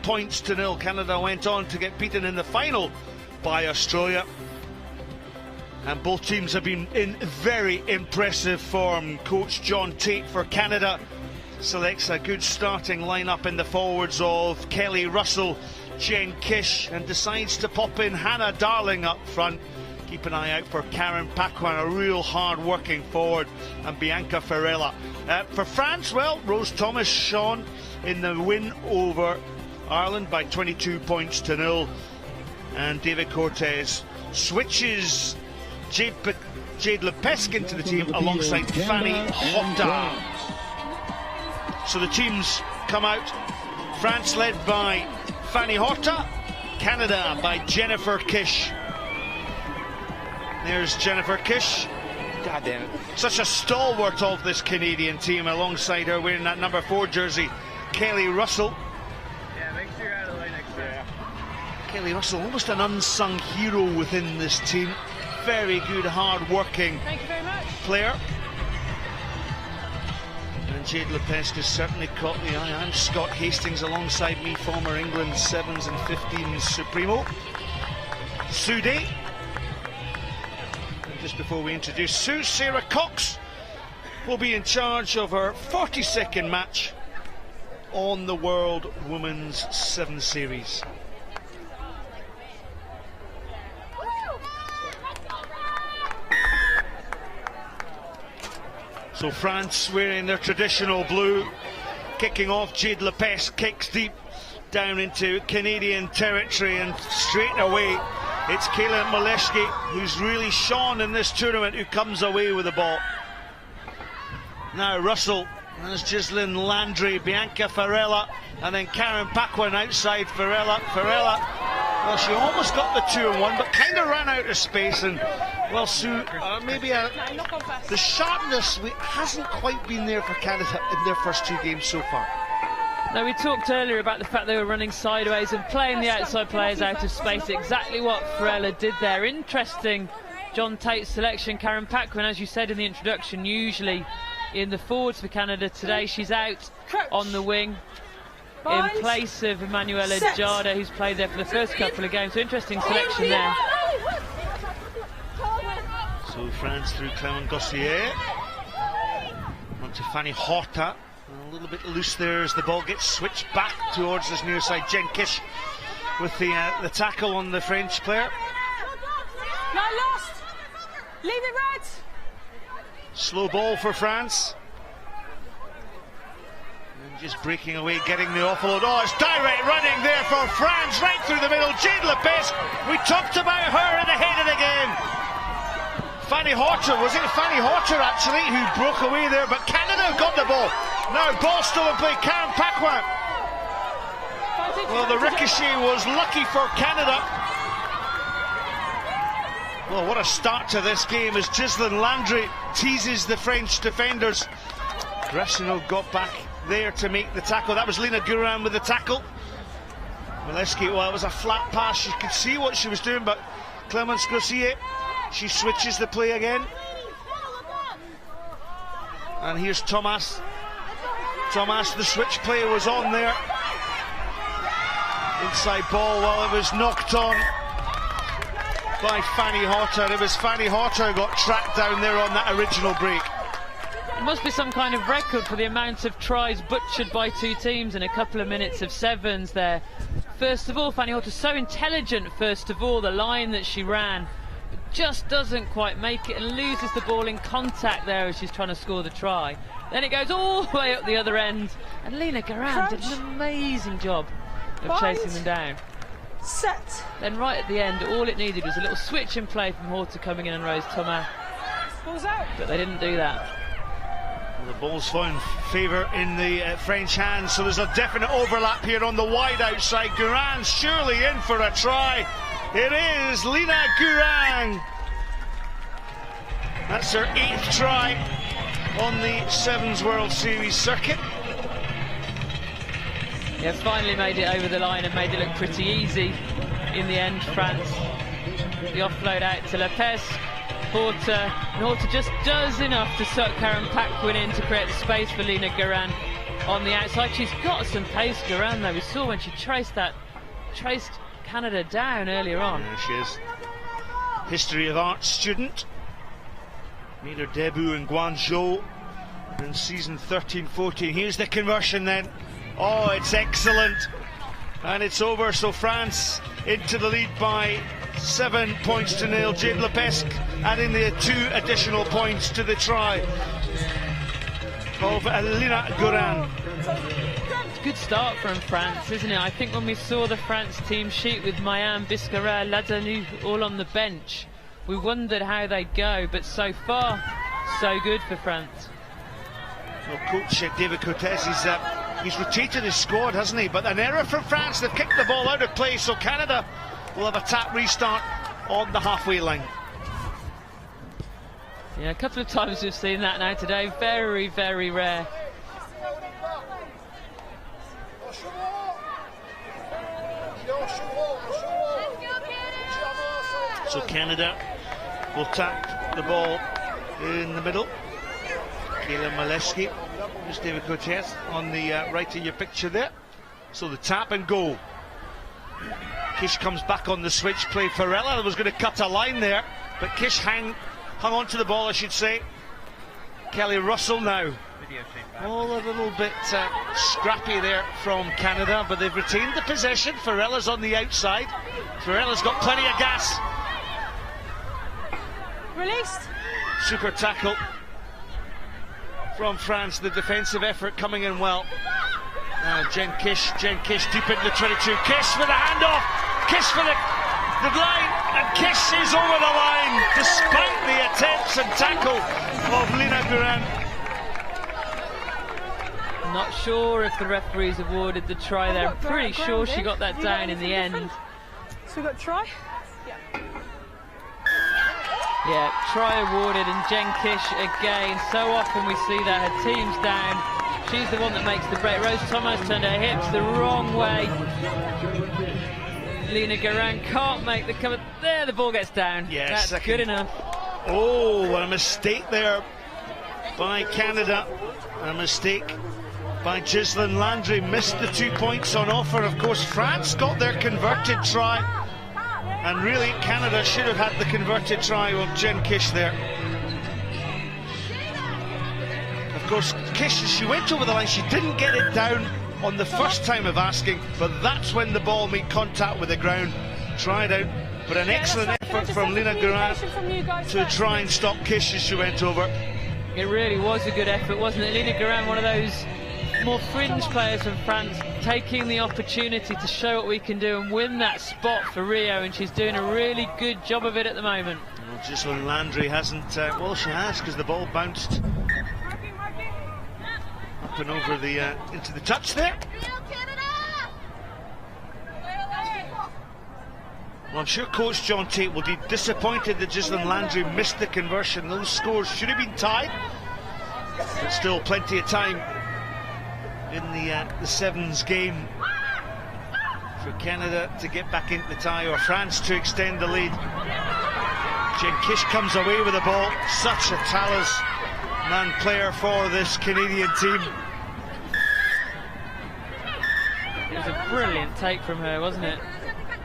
points to nil. Canada went on to get beaten in the final by Australia. And both teams have been in very impressive form. Coach John Tate for Canada selects a good starting lineup in the forwards of Kelly Russell, Jen Kish, and decides to pop in Hannah Darling up front. Keep an eye out for Karen Paquin, a real hard-working forward, and Bianca Ferrella. For France, well, Rose Thomas shone in the win over Ireland by 22 points to nil. And David Cortez switches Jade Lepesque into the team alongside Fanny Horta. So the teams come out. France led by Fanny Horta, Canada by Jennifer Kish. There's Jennifer Kish. God damn it. Such a stalwart of this Canadian team, alongside her wearing that number 4 jersey, Kelly Russell. Yeah, make sure you're out of the way next time. Kelly Russell, almost an unsung hero within this team. Very good, hard-working player. And Jade Lepesque has certainly caught the eye. I'm Scott Hastings alongside me, former England 7s and 15s Supremo. Sue Day. And just before we introduce Sue, Sarah Cox will be in charge of her 42nd match on the World Women's 7 Series. So France wearing their traditional blue, kicking off. Jade Lepesque kicks deep down into Canadian territory, and straight away it's Kayla Maleshki, who's really shone in this tournament, who comes away with the ball. Now Russell, there's Ghislaine Landry, Bianca Ferrella, and then Karen Paquin outside Ferrella. Well, she almost got the 2-on-1, but kind of ran out of space. And well, Sue, maybe the sharpness hasn't quite been there for Canada in their first 2 games so far. No, we talked earlier about the fact they were running sideways and playing the outside players out of space. Exactly what Ferrella did there. Interesting, John Tate's selection. Karen Paquin, as you said in the introduction, usually in the forwards for Canada. Today she's out on the wing in place of Emanuela Jada, who's played there for the first couple of games. So interesting selection there. So France through Clement Gossier. On to Fanny Horta. A little bit loose there as the ball gets switched back towards this near side. Jen Kish with the tackle on the French player. Not lost. Leave it right. Slow ball for France. And just breaking away, getting the offload. Oh, it's direct running there for France, right through the middle. Jade Lepesque, we talked about her at the head of the game. Fanny Horta, was it Fanny Horta actually who broke away there, but Canada got the ball. Now ball still in play, Karen Paquin. Well, the ricochet was lucky for Canada. Well, what a start to this game as Ghislaine Landry teases the French defenders. Gressino got back there to make the tackle. That was Lena Guran with the tackle. Maleshki, well, it was a flat pass. You could see what she was doing, but Clemence Grossier, she switches the play again. And here's Thomas. Thomas, the switch play was on there. Inside ball, well, it was knocked on by Fanny Horta. It was Fanny Horta who got tracked down there on that original break. It must be some kind of record for the amount of tries butchered by 2 teams in a couple of minutes of 7s there. First of all, Fanny Horta so intelligent, first of all, the line that she ran, but just doesn't quite make it and loses the ball in contact there as she's trying to score the try. Then it goes all the way up the other end, and Lena Guran did an amazing job of chasing them down. Set. Then right at the end, all it needed was a little switch in play from Horta coming in and Rose Thomas. Ball's out. But they didn't do that. Well, the ball's found favour in the French hands, so there's a definite overlap here on the wide outside. Guran surely in for a try. It is Lena Guran. That's her 8th try on the 7s World Series circuit. Yeah, finally made it over the line and made it look pretty easy in the end. France, the offload out to Lepesque. Horta just does enough to suck Karen Paquin in to create the space for Lena Guran. on the outside. She's got some pace around though. We saw when she traced Canada down earlier on. Yeah, she is. History of art student. Made her debut in Guangzhou in season 13-14. Here's the conversion then. Oh, it's excellent. And it's over, so France into the lead by 7 points to nil. Jade Lepesque adding the 2 additional points to the try of Lina Guerin. Good start from France, isn't it? I think when we saw the France team sheet with Mayam, Biscarat, Ladanu all on the bench, we wondered how they'd go, but so far, so good for France. Well, coach David Cortez, he's rotated his squad, hasn't he? But an error from France. They've kicked the ball out of play, so Canada will have a tap restart on the halfway line. Yeah, a couple of times we've seen that now today. Very, very rare. So Canada will tap the ball in the middle. Kayla Malewski, there's David Cortez on the right of your picture there. So the tap and go. Kish comes back on the switch play. Farella was going to cut a line there, but Kish hung on to the ball, I should say. Kelly Russell now. All a little bit scrappy there from Canada, but they've retained the possession. Farella's on the outside. Farella's got plenty of gas. Released. Super tackle from France. The defensive effort coming in well. Now Jen Kish deep into the 22. Kish with a handoff. Kish for the line, and Kish is over the line despite the attempts and tackle of Lina Guerin. Not sure if the referees awarded the try there. I'm pretty sure she got that down in the end. So we got try? Yeah, try awarded, and Jen Kish again. So often we see that her team's down. She's the one that makes the break. Rose Thomas turned her hips the wrong way. Lina Guerin can't make the cover. There, the ball gets down. Yes, that's good enough. Oh, a mistake there by Canada. A mistake by Ghislaine Landry. Missed the 2 points on offer. Of course, France got their converted try. And really, Canada should have had the converted try of Jen Kish there. Of course, Kish, she went over the line. She didn't get it down on the first time of asking, but that's when the ball made contact with the ground. Tried out, but an excellent effort from Lina Guerin to try and stop Kish as she went over. It really was a good effort, wasn't it? Lina Guerin, one of those more fringe players from France, taking the opportunity to show what we can do and win that spot for Rio, and she's doing a really good job of it at the moment. Well, Ghislaine Landry hasn't, well, she has, because the ball bounced up and over the into the touch there. Well, I'm sure Coach John Tate will be disappointed that Ghislaine Landry missed the conversion. Those scores should have been tied, but still plenty of time in the sevens game for Canada to get back into the tie, or France to extend the lead. Jen Kish comes away with the ball. Such a talisman player for this Canadian team. It was a brilliant take from her, wasn't it?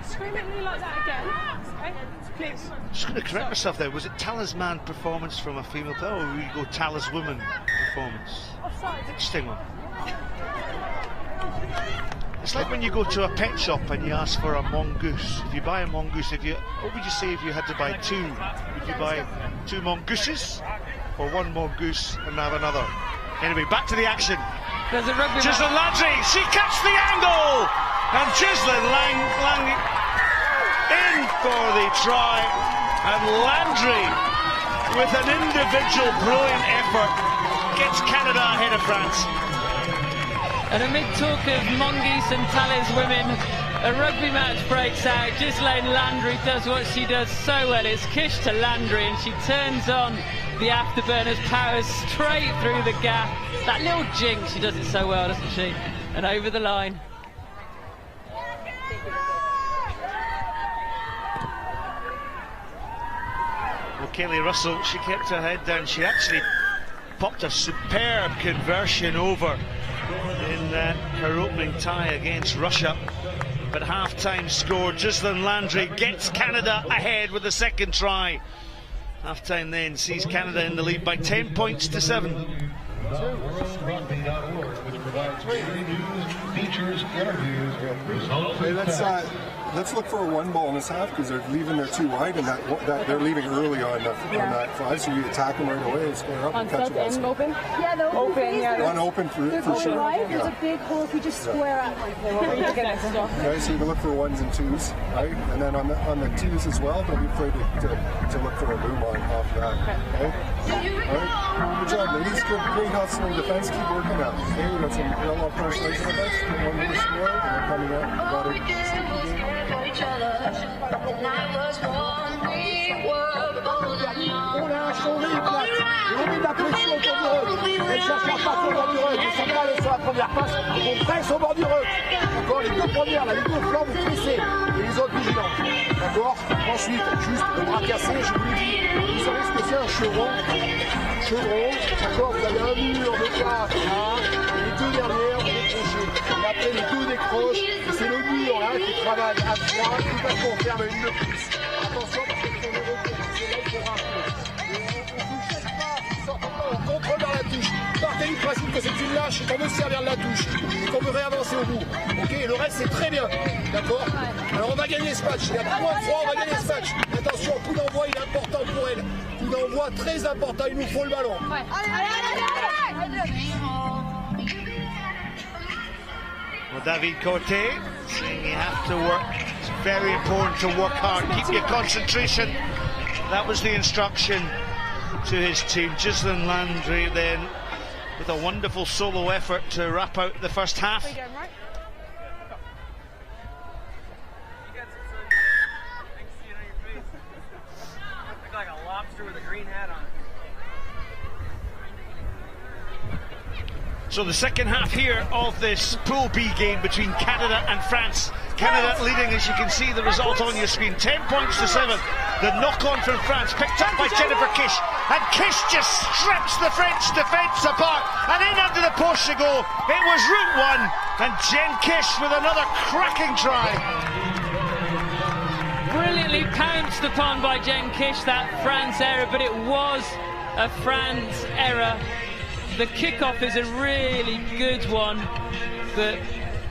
Scream at me like that again. Okay, please. Just going to correct myself there. Was it talisman performance from a female player, or will you go taliswoman performance? Offside. Interesting one. It's like when you go to a pet shop and you ask for a mongoose. If you buy a mongoose, what would you say if you had to buy two? Would you buy 2 mongooses or 1 mongoose and have another? Anyway, back to the action. There's a rugby Ghislaine Landry, she cuts the angle, and Ghislaine Lang in for the try, and Landry with an individual brilliant effort gets Canada ahead of France. And amid talk of mongoose and tallis women, a rugby match breaks out. Ghislaine Landry does what she does so well. It's Kish to Landry, and she turns on the afterburners, powers straight through the gap. That little jink, she does it so well, doesn't she? And over the line. Well, Kelly Russell, she kept her head down. She actually popped a superb conversion over her opening tie against Russia. But half-time score, Ghislaine Landry gets Canada ahead with the second try. Half-time then sees Canada in the lead by 10 points to 7. Hey, let's look for a one ball in this half because they're leaving there too wide, and that they're leaving early on that 5. So you attack them right away and square up and catch them. Open? Yeah, they're open. Yeah, one open for sure. Right? There's a big hole if we just square up. Okay, so you can look for 1s and 2s, right? And then on the 2s as well, don't be afraid to look for a boom on off that. Okay? All right. Good job, ladies. Great hustle in defense. Keep working out. Okay, we got some real love translation with us. Get one more score, and we're coming up. Got it. On a un changé, ils ont mis de la pression au bord du ruck. Elle cherche la passe au bord du ruck. Ils sont pas allés sur la première passe. On presse au bord du ruck. D'accord, les deux premières, là, les deux flancs, vous pressez. Et les autres vigilants. D'accord. Ensuite, juste le bras cassé, je vous l'ai dit. Vous savez ce que c'est un chevron. Chevron, d'accord, vous avez un mur de 4 là. Les deux dernières, vous décrochez. Et après, les deux décrochent. Et c'est le mur là qui travaille à 3. Tout à fait, on ferme une de plus. Attention, parce que sur les recours, c'est là qu'il faut rappeler. On ne cherche pas, sortez pas, on contrôle dans la touche. Partez du principe que c'est une lâche et qu'on veut se servir de la touche. Et qu'on veut réavancer au bout. Ok, et le reste c'est très bien. D'accord. Alors on va gagner ce match. Il y a 3 fois, on va gagner ce match. Attention, coup d'envoi, il est important pour elle. Coup d'envoi très important, il nous faut le ballon. Ouais. Allez. Well, David Corté saying you have to work. It's very important to work hard. Keep your concentration. That was the instruction to his team. Ghislaine Landry then with a wonderful solo effort to wrap out the first half. Right? Look like a lobster with a green hat on. So the second half here of this Pool B game between Canada and France. Canada leading, as you can see the result on your screen, 10 points to 7. The knock-on from France picked up by Jennifer Kish, and Kish just strips the French defence apart, and in under the post she go. It was route 1, and Jen Kish with another cracking try. Brilliantly pounced upon by Jen Kish, that France error, but it was a France error. The kickoff is a really good one, but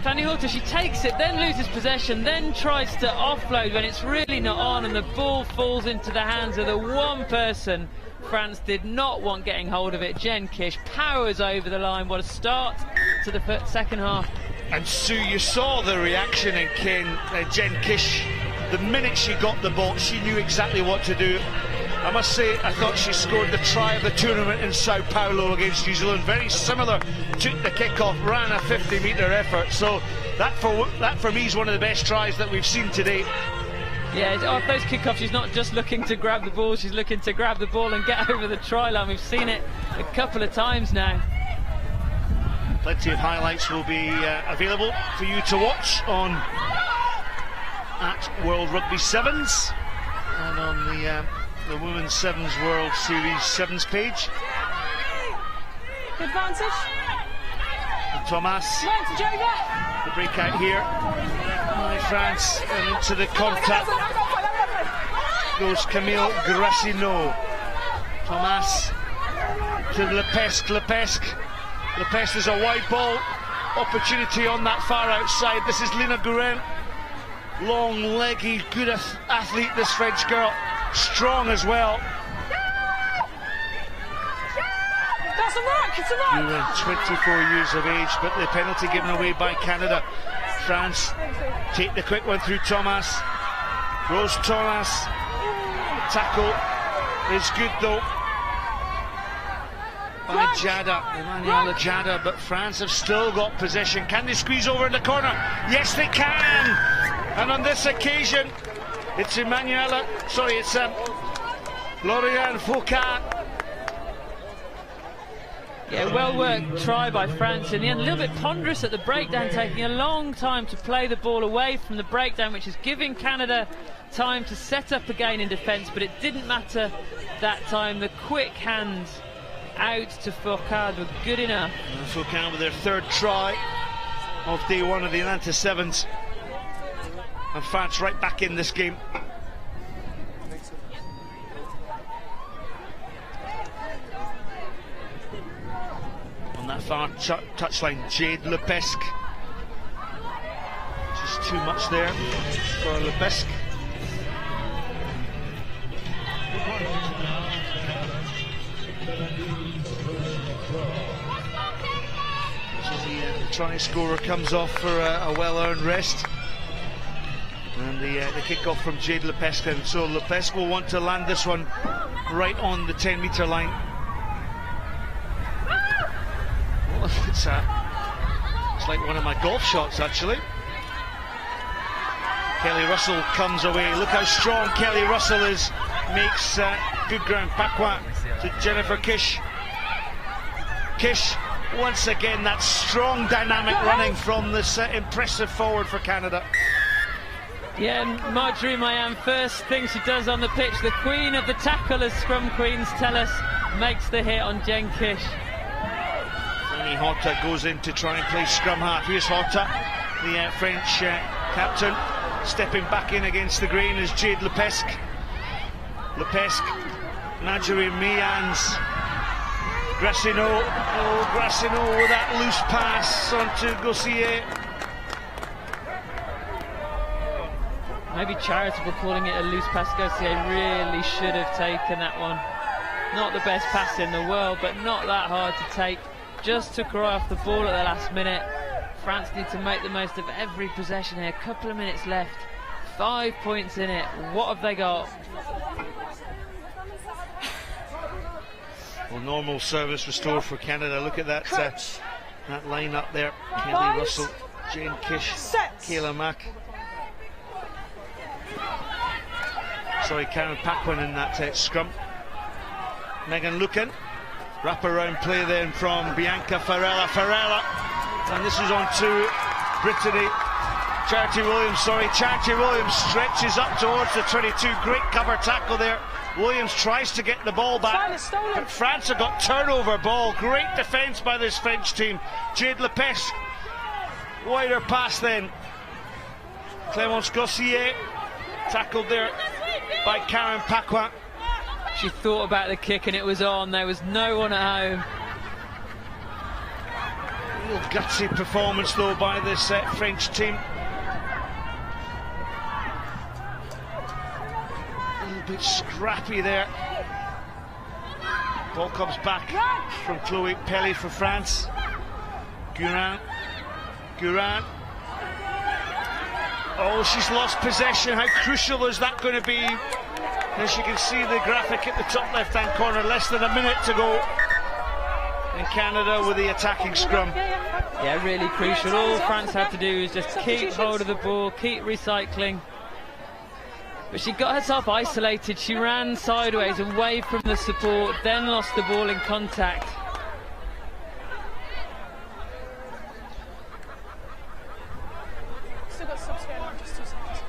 Fanny Horta, she takes it, then loses possession, then tries to offload when it's really not on, and the ball falls into the hands of the one person France did not want getting hold of it. Jen Kish powers over the line. What a start to the second half. And Sue, you saw the reaction in Jen Kish. The minute she got the ball, she knew exactly what to do. I must say, I thought she scored the try of the tournament in Sao Paulo against New Zealand. Very similar, took the kick-off, ran a 50-metre effort. So that for me is one of the best tries that we've seen today. Yeah, off those kickoffs, she's not just looking to grab the ball, she's looking to grab the ball and get over the try line. We've seen it a couple of times now. Plenty of highlights will be available for you to watch on at World Rugby Sevens and on the Women's Sevens World Series Sevens page. Advantage. Thomas, the breakout here by France, and into the contact goes Camille Gracineau. Thomas to Lepesque. Lepesque is a wide ball opportunity on that far outside. This is Lina Guerin, long, leggy, good athlete, this French girl, strong as well. That's a rock, it's a rock. 24 years of age, but the penalty given away by Canada. France take the quick one through Thomas. Rose Thomas. Tackle is good though by Jada, Emanuela Jada, but France have still got possession. Can they squeeze over in the corner? Yes, they can. And on this occasion, it's Lauriane Foucault. Yeah, well worked try by France in the end. A little bit ponderous at the breakdown, taking a long time to play the ball away from the breakdown, which is giving Canada time to set up again in defence, but it didn't matter that time. The quick hands out to Foucault were good enough. Foucault with their third try of day one of the Atlanta Sevens. And France right back in this game. On that far touchline, Jade Lepesque. Just too much there for Lepesque. The try scorer comes off for a well-earned rest. And the kick-off from Jade Lepesque, and so Lepesque will want to land this one right on the 10-metre line. Well, it's like one of my golf shots, actually. Kelly Russell comes away. Look how strong Kelly Russell is. Makes good ground. Pacwa to Jennifer Kish. Kish, once again, that strong dynamic running from this impressive forward for Canada. Yeah, and Marjorie Mayan, first thing she does on the pitch, the queen of the tackle, as scrum queens tell us, makes the hit on Jen Kish. Annie Horta goes in to try and play scrum half. Here's Horta, the French captain, stepping back in against the grain is Jade Lepesque. Lepesque, Marjorie Mayan's Gracineau. Oh, Gracineau with that loose pass onto Gossier. Maybe charitable calling it a loose pass. Gossier really should have taken that one. Not the best pass in the world, but not that hard to take. Just took her off the ball at the last minute. France need to make the most of every possession here. A couple of minutes left. 5 points in it. What have they got? Well, normal service restored for Canada. Look at that that line up there. Kelly Russell, Jane Kish, Kayla Mack. Sorry, Karen Paquin in that scrum. Megan Lucan. Wrap-around play then from Bianca Farella. And this is on to Brittany. Charity Williams stretches up towards the 22. Great cover tackle there. Williams tries to get the ball back, but France have got turnover ball. Great defence by this French team. Jade Lepesque, wider pass then. Clémence Gossier, tackled there by Karen Paquin. She thought about the kick and it was on. There was no one at home. Real gutsy performance though by this French team. A little bit scrappy there. Ball comes back from Chloé Pelly for France. Gurin. Oh, she's lost possession. How crucial is that going to be? As you can see the graphic at the top left-hand corner, less than a minute to go. And Canada with the attacking scrum. Yeah, really crucial. All France had to do is just keep hold of the ball, keep recycling. But she got herself isolated. She ran sideways away from the support, then lost the ball in contact. Still got subs going on, just 2 seconds.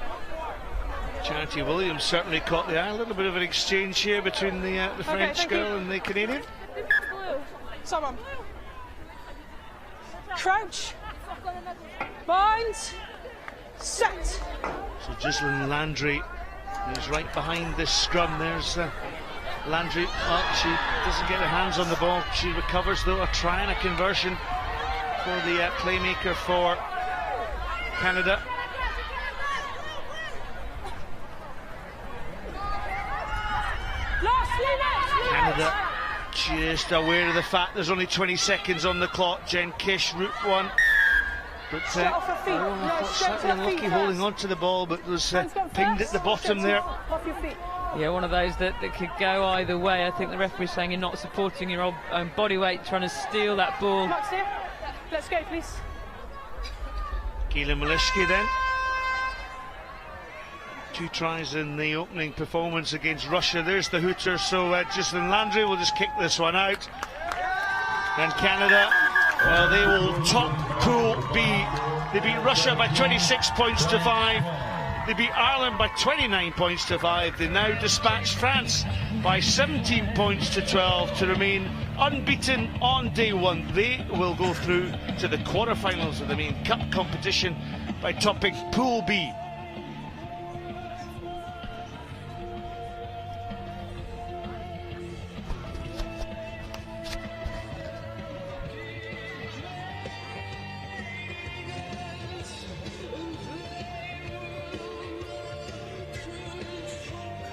Charity Williams certainly caught the eye. A little bit of an exchange here between the French girl and the Canadian. Someone. Crouch. Bind. Set. So Ghislaine Landry is right behind this scrum. There's Landry. Oh, she doesn't get her hands on the ball. She recovers though, trying a conversion for the playmaker for Canada. Canada just aware of the fact there's only 20 seconds on the clock. Jen Kish, route one. But slightly unlucky holding on to the ball, but was pinged at the bottom there. Yeah, one of those that could go either way. I think the referee's saying you're not supporting your own body weight, trying to steal that ball. Let's go, please. Keela Malishki then. 2 tries in the opening performance against Russia. There's the hooter, so Ghislaine Landry will just kick this one out. And Canada, well, they will top Pool B. They beat Russia by 26 points to 5. They beat Ireland by 29 points to 5. They now dispatched France by 17 points to 12 to remain unbeaten on day one. They will go through to the quarterfinals of the main cup competition by topping Pool B